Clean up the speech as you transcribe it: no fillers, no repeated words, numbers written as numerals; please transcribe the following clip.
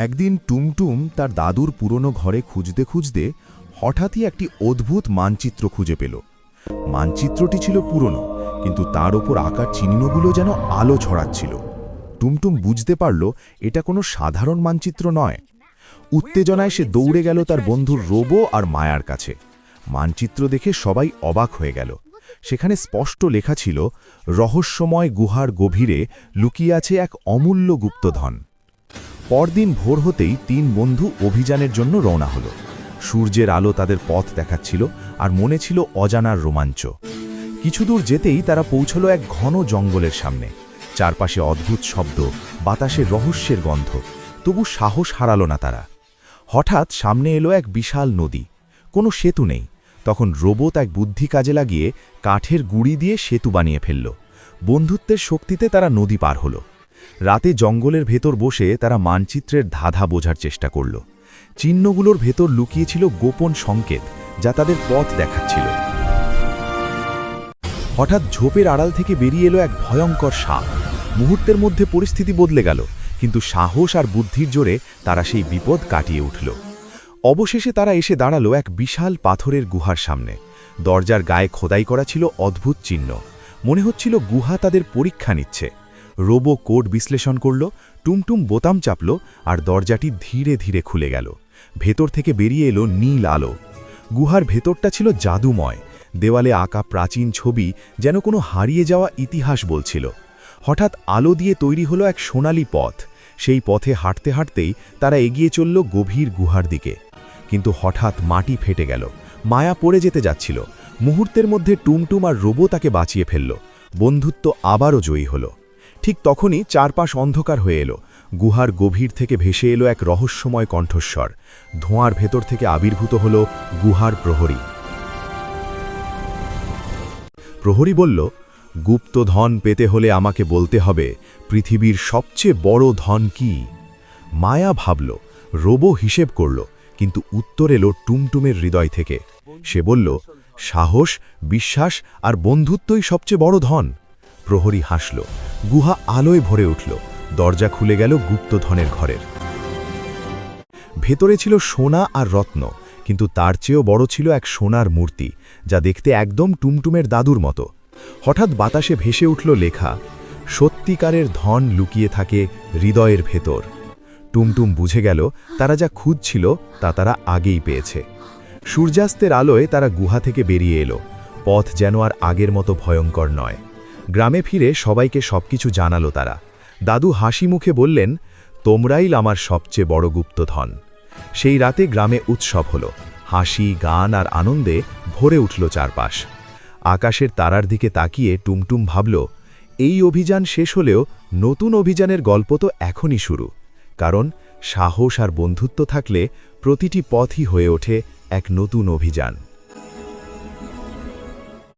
একদিন টুমটুম তার দাদুর পুরনো ঘরে খুঁজতে খুঁজতে হঠাৎই একটি অদ্ভুত মানচিত্র খুঁজে পেল। মানচিত্রটি ছিল পুরনো, কিন্তু তার ওপর আঁকা চিহ্নগুলো যেন আলো ছড়াচ্ছিল। টুমটুম বুঝতে পারল এটা কোনো সাধারণ মানচিত্র নয়। উত্তেজনায় সে দৌড়ে গেল তার বন্ধুর রোবো আর মায়ার কাছে। মানচিত্র দেখে সবাই অবাক হয়ে গেল। সেখানে স্পষ্ট লেখা ছিল, রহস্যময় গুহার গভীরে লুকিয়ে আছে এক অমূল্য গুপ্তধন। পরদিন ভোর হতেই তিন বন্ধু অভিযানের জন্য রওনা হলো। সূর্যের আলো তাদের পথ দেখাচ্ছিল, আর মনে ছিল অজানার রোমাঞ্চ। কিছু দূর যেতেই তারা পৌঁছল এক ঘন জঙ্গলের সামনে। চারপাশে অদ্ভুত শব্দ, বাতাসে রহস্যের গন্ধ। তবু সাহস হারালো না তারা। হঠাৎ সামনে এলো এক বিশাল নদী। কোনো সেতু নেই। তখন রোবট এক বুদ্ধি কাজে লাগিয়ে কাঠের গুঁড়ি দিয়ে সেতু বানিয়ে ফেলল। বন্ধুত্বের শক্তিতে তারা নদী পার হল। রাতে জঙ্গলের ভেতর বসে তারা মানচিত্রের ধাঁধা বোঝার চেষ্টা করল। চিহ্নগুলোর ভেতর লুকিয়েছিল গোপন সংকেত, যা তাদের পথ দেখাচ্ছিল। হঠাৎ ঝোপের আড়াল থেকে বেরিয়ে এলো এক ভয়ঙ্কর সাপ। মুহূর্তের মধ্যে পরিস্থিতি বদলে গেল, কিন্তু সাহস আর বুদ্ধির জোরে তারা সেই বিপদ কাটিয়ে উঠল। অবশেষে তারা এসে দাঁড়ালো এক বিশাল পাথরের গুহার সামনে। দরজার গায়ে খোদাই করা ছিল অদ্ভুত চিহ্ন। মনে হচ্ছিল গুহা তাদের পরীক্ষা নিচ্ছে। রোবো কোড বিশ্লেষণ করল, টুমটুম বোতাম চাপল, আর দরজাটি ধীরে ধীরে খুলে গেল। ভেতর থেকে বেরিয়ে এলো নীল আলো। গুহার ভেতরটা ছিল জাদুময়। দেওয়ালে আঁকা প্রাচীন ছবি যেন কোনো হারিয়ে যাওয়া ইতিহাস বলছিল। হঠাৎ আলো দিয়ে তৈরি হলো এক সোনালি পথ। সেই পথে হাঁটতে হাঁটতেই তারা এগিয়ে চলল গভীর গুহার দিকে। কিন্তু হঠাৎ মাটি ফেটে গেল। মায়া পড়ে যেতে যাচ্ছিল। মুহূর্তের মধ্যে টুমটুম আর রোবো তাকে বাঁচিয়ে ফেলল। বন্ধুত্ব আবারও জয়ী হল। ঠিক তখনই চারপাশ অন্ধকার হয়ে এলো। গুহার গভীর থেকে ভেসে এলো এক রহস্যময় কণ্ঠস্বর। ধোঁয়ার ভেতর থেকে আবির্ভূত হল গুহার প্রহরী। প্রহরী বলল, গুপ্তধন পেতে হলে আমাকে বলতে হবে পৃথিবীর সবচেয়ে বড় ধন কি। মায়া ভাবল, রোবো হিসেব করল, কিন্তু উত্তর এলো টুমটুমের হৃদয় থেকে। সে বলল, সাহস, বিশ্বাস আর বন্ধুত্বই সবচেয়ে বড় ধন। প্রহরী হাসল। গুহা আলোয় ভরে উঠল। দরজা খুলে গেল গুপ্তধনের ঘরের। ভেতরে ছিল সোনা আর রত্ন, কিন্তু তার চেয়েও বড় ছিল এক সোনার মূর্তি, যা দেখতে একদম টুমটুমের দাদুর মতো। হঠাৎ বাতাসে ভেসে উঠল লেখা, সত্যিকারের ধন লুকিয়ে থাকে হৃদয়ের ভেতর। টুমটুম বুঝে গেল তারা যা খুঁজছিল তা তারা আগেই পেয়েছে। সূর্যাস্তের আলোয় তারা গুহা থেকে বেরিয়ে এলো। পথ যেন আর আগের মতো ভয়ঙ্কর নয়। গ্রামে ফিরে সবাইকে সবকিছু জানালো তারা। দাদু হাসি মুখে বললেন, তোমরাই আমার সবচেয়ে বড় গুপ্তধন। সেই রাতে গ্রামে উৎসব হলো। হাসি, গান আর আনন্দে ভরে উঠল চারপাশ। আকাশের তারার দিকে তাকিয়ে টুমটুম ভাবল, এই অভিযান শেষ হলেও নতুন অভিযানের গল্প তো এখনই শুরু। কারণ সাহস আর বন্ধুত্ব থাকলে প্রতিটি পথই হয়ে ওঠে এক নতুন অভিযান।